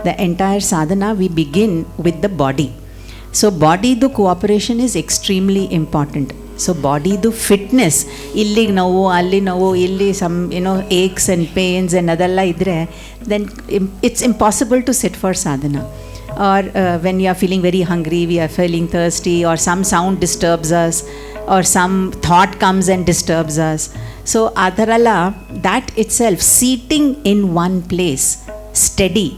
the entire sadhana we begin with the body. So bodyದು cooperation is extremely important. So bodyದು fitness, ಇಲ್ಲಿಗೆ ನೋವು ಅಲ್ಲಿ ನೋವು ಇಲ್ಲಿ some aches and pains and ಅದೆಲ್ಲ ಇದ್ದರೆ then it's impossible to sit for sadhana. Or when you are feeling very hungry, we are feeling thirsty, or some sound disturbs us, or some thought comes and disturbs us. So adaralla, that itself, seating in one place steady,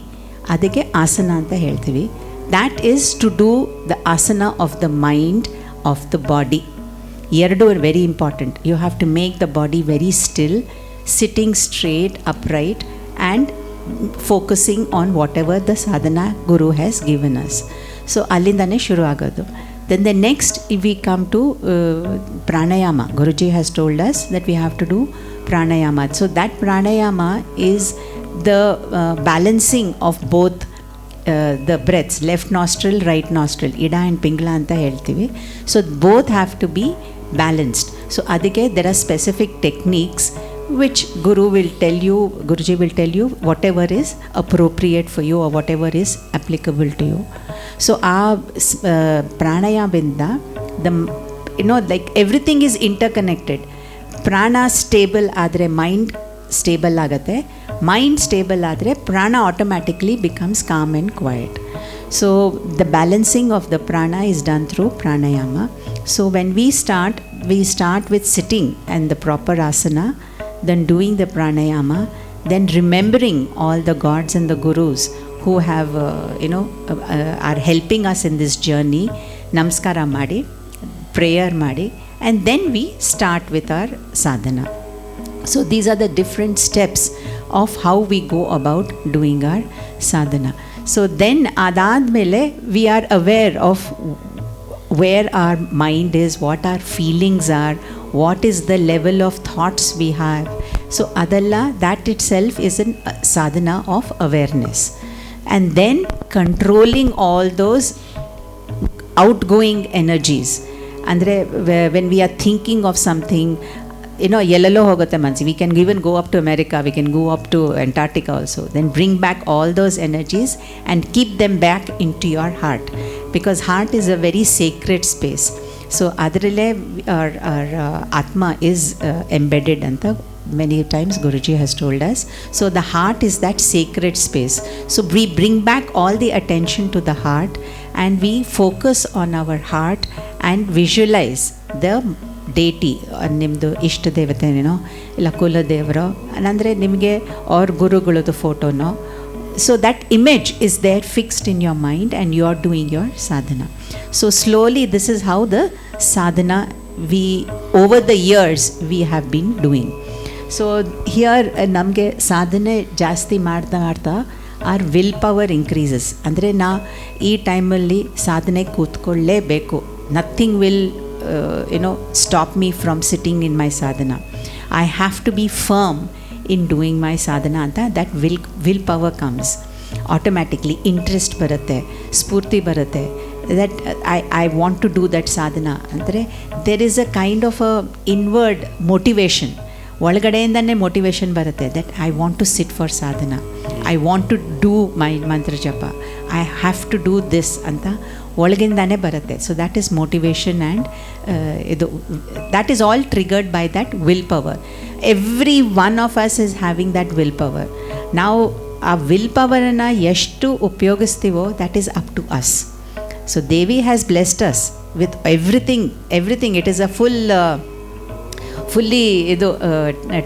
ಅದಕ್ಕೆ ಆಸನ ಅಂತ ಹೇಳ್ತೀವಿ. That is to do the asana of the mind, of the body. Eradu are very important. You have to make the body very still, sitting straight, upright, and focusing on whatever the sadhana guru has given us. So allindane shuru agodu. Then the next we come to pranayama. Guruji has told us that we have to do pranayama. So that pranayama is the balancing of both the breaths, left nostril, right nostril, ida and pingla anta heltivi. So both have to be balanced. So adike there are specific techniques which Guruji will tell you whatever is appropriate for you or whatever is applicable to you. So pranayama, like everything is interconnected. Prana stable adre mind stable agate, mind stable adre prana automatically becomes calm and quiet. So the balancing of the prana is done through pranayama. So when we start with sitting and the proper asana, then doing the pranayama, then remembering all the gods and the gurus who have are helping us in this journey. Namaskara madi, prayer madi, and then we start with our sadhana. So these are the different steps of how we go about doing our sadhana. So then adadmele we are aware of where our mind is, what our feelings are, what is the level of thoughts we have. So adalla, that itself is a sadhana of awareness. And then controlling all those outgoing energies. Andre when we are thinking of something, yellow hogotte mansi, we can even go up to America, we can go up to Antarctica also, then bring back all those energies and keep them back into your heart, because heart is a very sacred space. So adralle our atma is embedded anta many times Guruji has told us. So the heart is that sacred space. So we bring back all the attention to the heart and we focus on our heart and visualize the deity, ನಿಮ್ಮದು ಇಷ್ಟ ದೇವತೆನೇನೋ ಇಲ್ಲ ಕುಲ ದೇವರೋ ಅಂದರೆ ನಿಮಗೆ ಅವ್ರ ಗುರುಗಳದ್ದು ಫೋಟೋನೋ. So that image is there fixed in your mind and you are doing your sadhana. So slowly this is how the sadhana we over the years we have been doing. So here ನಮಗೆ ಸಾಧನೆ ಜಾಸ್ತಿ ಮಾಡ್ತಾ our will power increases. ಅಂದರೆ ಈ ಟೈಮಲ್ಲಿ ಸಾಧನೆ ಕೂತ್ಕೊಳ್ಳೇಬೇಕು. Nothing will stop me from sitting in my sadhana. I have to be firm in doing my sadhana anta. That willpower comes automatically. Interest baratte, spurti baratte, that I want to do that sadhana. Andre there is a kind of a inward motivation. ಒಳಗಡೆಯಿಂದನೇ motivation ಬರುತ್ತೆ, that I want to sit for sadhana, I want to do my mantra japa, I have to do this ಅಂತ ಒಳಗಿಂದಾನೇ ಬರುತ್ತೆ. So that is motivation and ಇದು that is all triggered by that will power. Every one of us is having that will power. ನಾವು ಆ will ಪವರನ್ನು ಎಷ್ಟು ಉಪಯೋಗಿಸ್ತೀವೋ that is up to us. So Devi has blessed us with everything. It is a fully ಇದು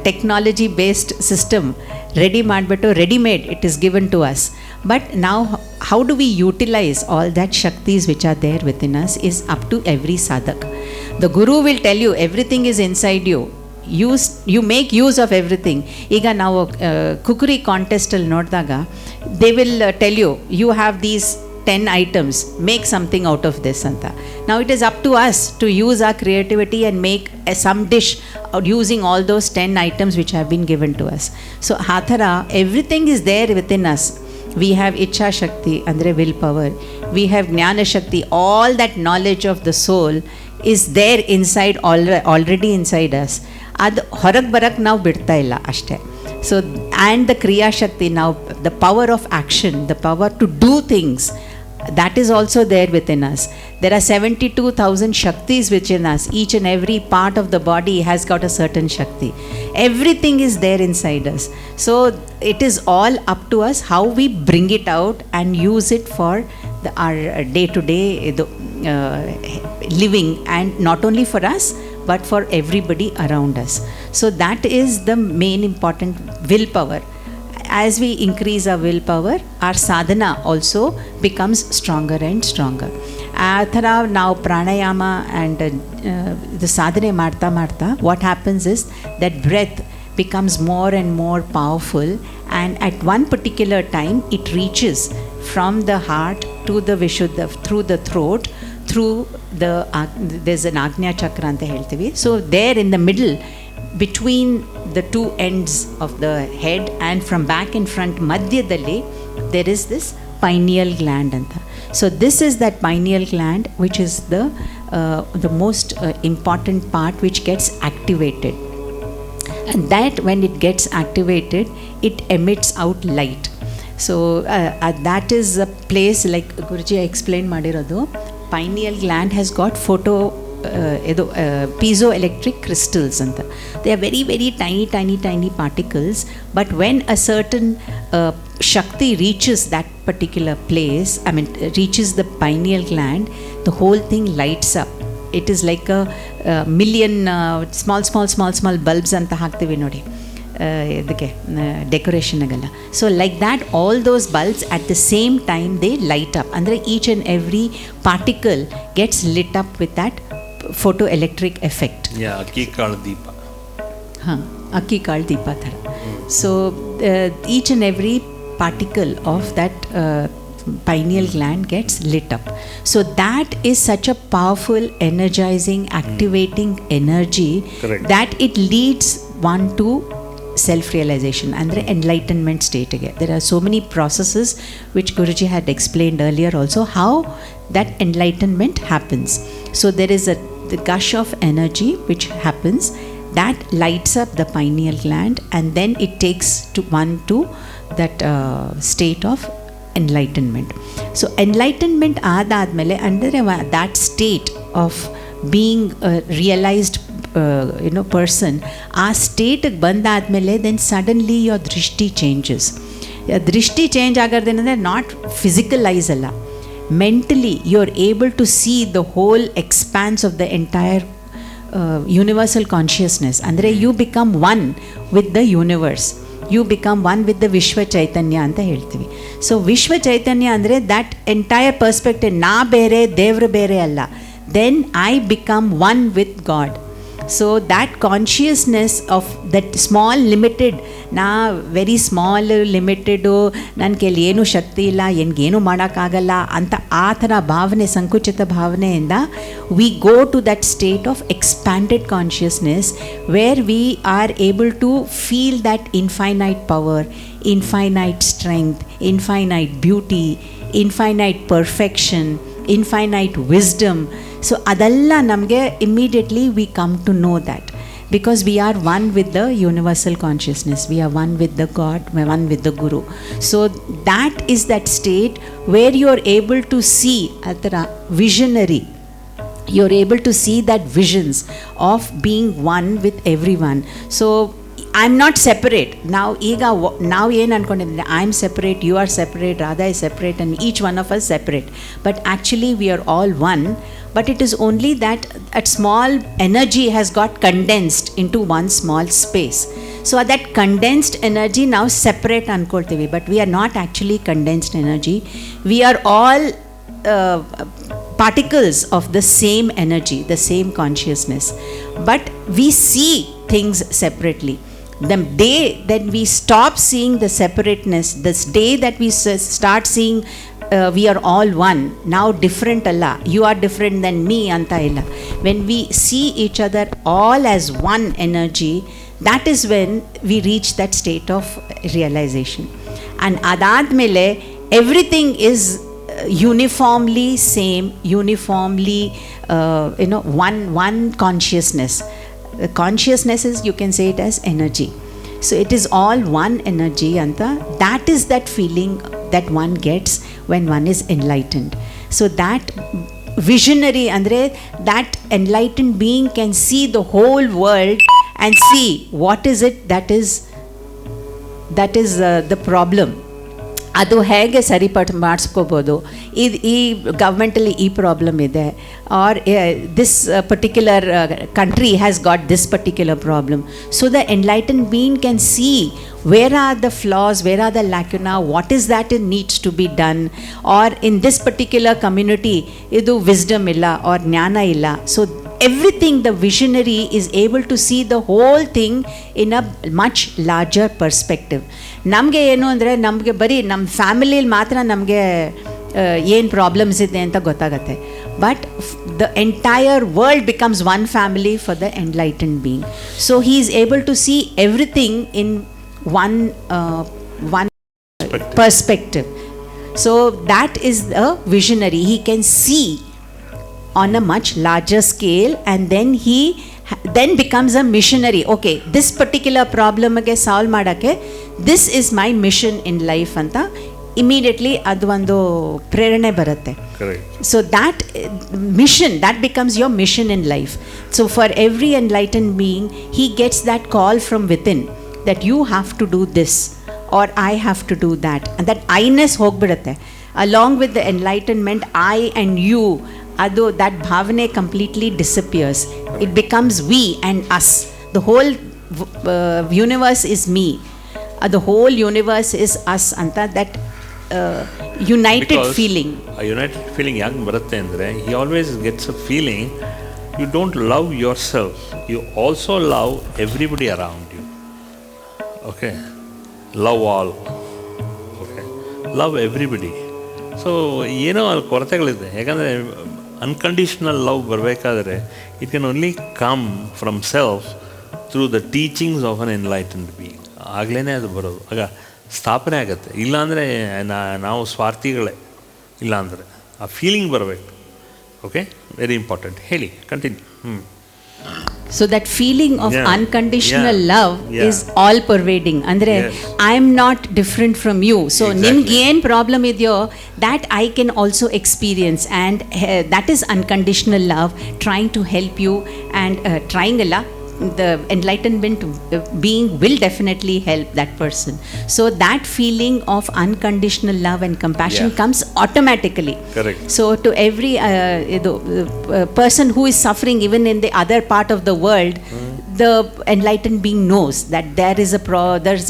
technology based system ready ಮಾಡಿಬಿಟ್ಟು readymade it is given to us. But ನಾವು how do we utilise all that shaktis which are there within us is up to every sadhak. The guru will tell you everything is inside you, you make use of everything. ಈಗ ನಾವು cookery ಕಾಂಟೆಸ್ಟಲ್ಲಿ ನೋಡಿದಾಗ they will tell you, you have these 10 items, make something out of this anta. Now it is up to us to use our creativity and make some dish using all those 10 items which have been given to us. So hathara everything is there within us. We have ichha shakti andre will power, we have jnana shakti, all that knowledge of the soul is there inside, already inside us. ಅದು ಹೊರಗೆ ಬರಕ್ಕೆ ನಾವು ಬಿಡ್ತಾ ಇಲ್ಲ ಅಷ್ಟೇ. So, and the Kriya Shakti now, the power of action, the power to do things, that is also there within us. There are 72,000 Shaktis within us. Each and every part of the body has got a certain Shakti. Everything is there inside us. So it is all up to us how we bring it out and use it for our day-to-day living, and not only for us but for everybody around us. So that is the main important willpower. As we increase our willpower, our sadhana also becomes stronger and stronger. ಆ ಥರ ನಾವು ಪ್ರಾಣಾಯಾಮ and ಇದು ಸಾಧನೆ ಮಾಡ್ತಾ ಮಾಡ್ತಾ what happens is that breath becomes more and more powerful, and at one particular time it reaches from the heart to the vishuddha, through the throat, through the there's an Agnya chakra anta heltivi. So there in the middle, between the two ends of the head and from back in front madhyadalli, there is this pineal gland anta. So this is that pineal gland which is the most important part which gets activated, and that when it gets activated it emits out light. So that is a place, like Guruji explained ಮಾಡಿರೋದು, pineal gland has got piezoelectric crystals anta. They are very very tiny particles, but when a certain Shakti reaches that particular place, reaches the pineal gland, the whole thing lights up. It is like a million small bulbs anta ಹಾಕ್ತೀವಿ ನೋಡಿ ಇದಕ್ಕೆ ಡೆಕೋರೇಷನ್ಗೆಲ್ಲ. So like that all those bulbs at the same time they light up. ಅಂದರೆ each and every particle gets lit up with that photo electric effect. ಅಕ್ಕಿ ಕಾಳು ದೀಪ. ಹಾಂ, ಅಕ್ಕಿ ಕಾಳು ದೀಪ ಥರ. So each and every particle of that pineal gland gets lit up. So that is such a powerful, energizing, activating energy. Correct. That it leads one to self-realization and the enlightenment state again. There are so many processes which Guruji had explained earlier also, how that enlightenment happens. So there is the gush of energy which happens that lights up the pineal gland, and then it takes one to that state of enlightenment. So enlightenment ಆದಾದ್ಮೇಲೆ ಅಂದರೆ that state of being a realized person, ಆ ಸ್ಟೇಟಿಗೆ ಬಂದಾದಮೇಲೆ then suddenly your drishti changes. ದೃಷ್ಟಿ change ಆಗೋದೇನೆಂದರೆ not physical eyes ಅಲ್ಲ, mentally you are able to see the whole expanse of the entire universal consciousness. Andre you become one with the universe, you become one with the Vishwa Chaitanya anta heltivi. So Vishwa Chaitanya andre that entire perspective, na bere devru bere alla, then I become one with God. So that consciousness of that small limited, na very small limited, ನನ್ನ ಕೈಲಿ ಏನೂ ಶಕ್ತಿ ಇಲ್ಲ, ಏನೂ ಮಾಡೋಕ್ಕಾಗಲ್ಲ ಅಂತ ಆ ಥರ ಭಾವನೆ, ಸಂಕುಚಿತ ಭಾವನೆಯಿಂದ we go to that state of expanded consciousness where we are able to feel that infinite power, infinite strength, infinite beauty, infinite perfection, infinite wisdom. So adalla namge immediately we come to know that, because we are one with the universal consciousness, we are one with the God, we are one with the Guru. So that is that state where you are able to see atara visionary, you are able to see that visions of being one with everyone. So I'm not separate. Now ಏನು ಅನ್ಕೊಂಡಿದ್ದೀನಿ, I am separate, you are separate, Radha is separate, and each one of us separate. But actually we are all one. But it is only that a small energy has got condensed into one small space. So that condensed energy now separate ಅನ್ಕೊಳ್ತೀವಿ, but we are not actually condensed energy. We are all particles of the same energy, the same consciousness. But we see things separately. The day that we stop seeing the separateness, this day that we start seeing we are all one, now different alla, you are different than me anta illa, when we see each other all as one energy, that is when we reach that state of realization. And adadmele everything is uniformly same, uniformly one consciousness. Consciousness is, you can say it as energy. So it is all one energy anta. That is that feeling that one gets when one is enlightened. So that visionary andre, that enlightened being can see the whole world and see what is it that is the problem. ಅದು ಹೇಗೆ ಸರಿಪಟ್ಟು ಮಾಡಿಸ್ಕೋಬೋದು, ಈ ಗೌರ್ಮೆಂಟಲ್ಲಿ ಈ problem ಇದೆ, or this particular country has got this particular problem. So the enlighten being can see where are the flaws, where are the lacuna, what is that it needs to be done, or in this particular community idu wisdom illa or jnana illa. So everything the visionary is able to see the whole thing in a much larger perspective. ನಮಗೆ ಏನು ಅಂದರೆ, ನಮಗೆ ಬರೀ ನಮ್ಮ ಫ್ಯಾಮಿಲಿಯಲ್ಲಿ ಮಾತ್ರ ನಮಗೆ ಏನು ಪ್ರಾಬ್ಲಮ್ಸ್ ಇದೆ ಅಂತ ಗೊತ್ತಾಗತ್ತೆ. But the entire world becomes one family for the enlightened being. So he is able to see everything in one perspective. So that is the visionary. He can see on a much larger scale, and then he then becomes a missionary. Okay, this particular problem age solve madake, this is my mission in life anta immediately adu ಒಂದು ಪ್ರೇರಣೆ ಬರುತ್ತೆ. So that mission, that becomes your mission in life. So for every enlightened being, he gets that call from within that you have to do this or I have to do that, and that I-ness ಹೋಗ್ಬಿಡುತ್ತೆ. Along with the enlightenment, I and you, adu that bhavane completely disappears. It becomes we and us. The whole universe is me. The whole universe is us anta, that united because feeling. A united feeling yang barutte andre, he always gets a feeling you don't love yourself, you also love everybody around you. Okay, love all. Okay, love everybody. So ಏನೋ ಅಲ್ಲಿ ಕೊರತೆಗಳಿದೆ. ಯಾಕಂದರೆ unconditional love ಬರಬೇಕಾದ್ರೆ it can only come from self through the teachings of an enlightened being. ಆಗಲೇ ಅದು ಬರೋದು, ಆಗ ಸ್ಥಾಪನೆ ಆಗುತ್ತೆ. ಇಲ್ಲಾಂದರೆ ನಾವು ಸ್ವಾರ್ಥಿಗಳೇ. ಇಲ್ಲಾಂದರೆ ಆ ಫೀಲಿಂಗ್ ಬರಬೇಕು. Okay, very important. ಹೇಳಿ, continue. So that feeling of unconditional love is all pervading. Andre, I am not different from you. So nimge ಏನು problem ಇದೆಯೋ that I can also experience, and that is unconditional love trying to help you, and trying alla, the enlightenment being will definitely help that person. So that feeling of unconditional love and compassion comes automatically. Correct. So to every person who is suffering even in the other part of the world, the enlightened being knows that there is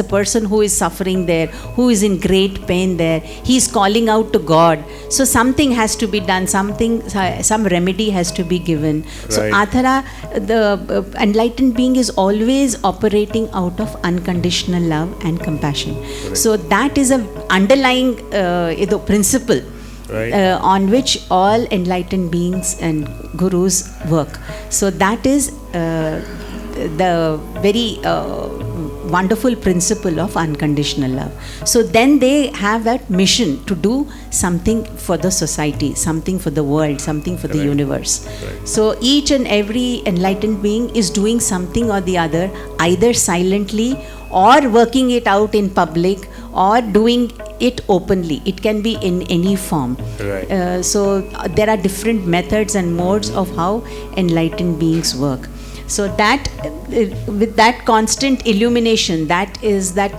a person who is suffering there, who is in great pain there. He is calling out to God. So something has to be done, some remedy has to be given. Right. So athara, the enlightened being is always operating out of unconditional love and compassion. Right. So that is a underlying principle. Right. On which all enlightened beings and gurus work. So that is the very wonderful principle of unconditional love. So then they have that mission to do something for the society, something for the world, something for the universe. So each and every enlightened being is doing something or the other, either silently or working it out in public or doing it openly. It can be in any form. Right. So there are different methods and modes of how enlightened beings work. So that with that constant illumination, that is that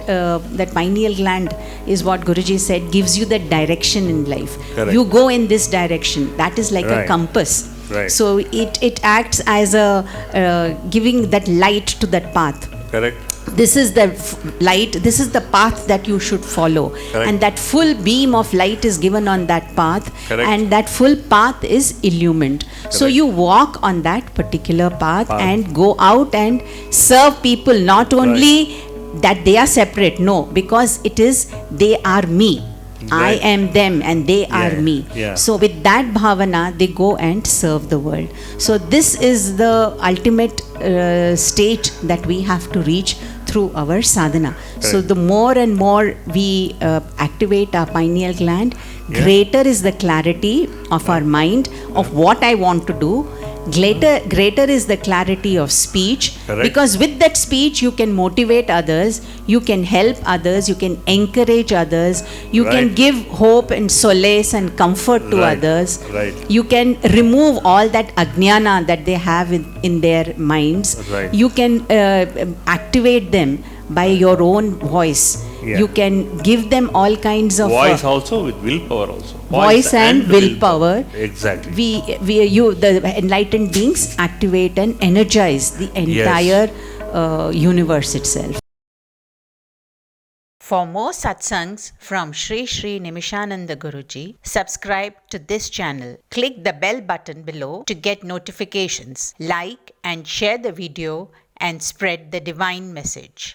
pineal gland is what Guruji said gives you the direction in life. Correct. You go in this direction. That is like a compass. Right. So it acts as a giving that light to that path. Correct. This is the light, this is the path that you should follow. Correct. And that full beam of light is given on that path. Correct. And that full path is illumined. Correct. So you walk on that particular path and go out and serve people, not only that they are separate, no, because it is they are me. I am them and they are me. So with that bhavana, they go and serve the world. So this is the ultimate state that we have to reach through our sadhana. So the more and more we activate our pineal gland, greater is the clarity of our mind of what I want to do, Greater is the clarity of speech. Correct. Because with that speech you can motivate others, you can help others, you can encourage others, you can Right. give hope and solace and comfort to Right. others. Right. You can remove all that ajnana that they have in their minds. Right. You can activate them by your own voice. Yeah. You can give them all kinds of Voice also with willpower also. voice and willpower. Exactly. The enlightened beings activate and energize the entire universe itself. For more satsangs from Sri Sri Nimishananda Guruji, subscribe to this channel. Click the bell button below to get notifications. Like and share the video and spread the divine message.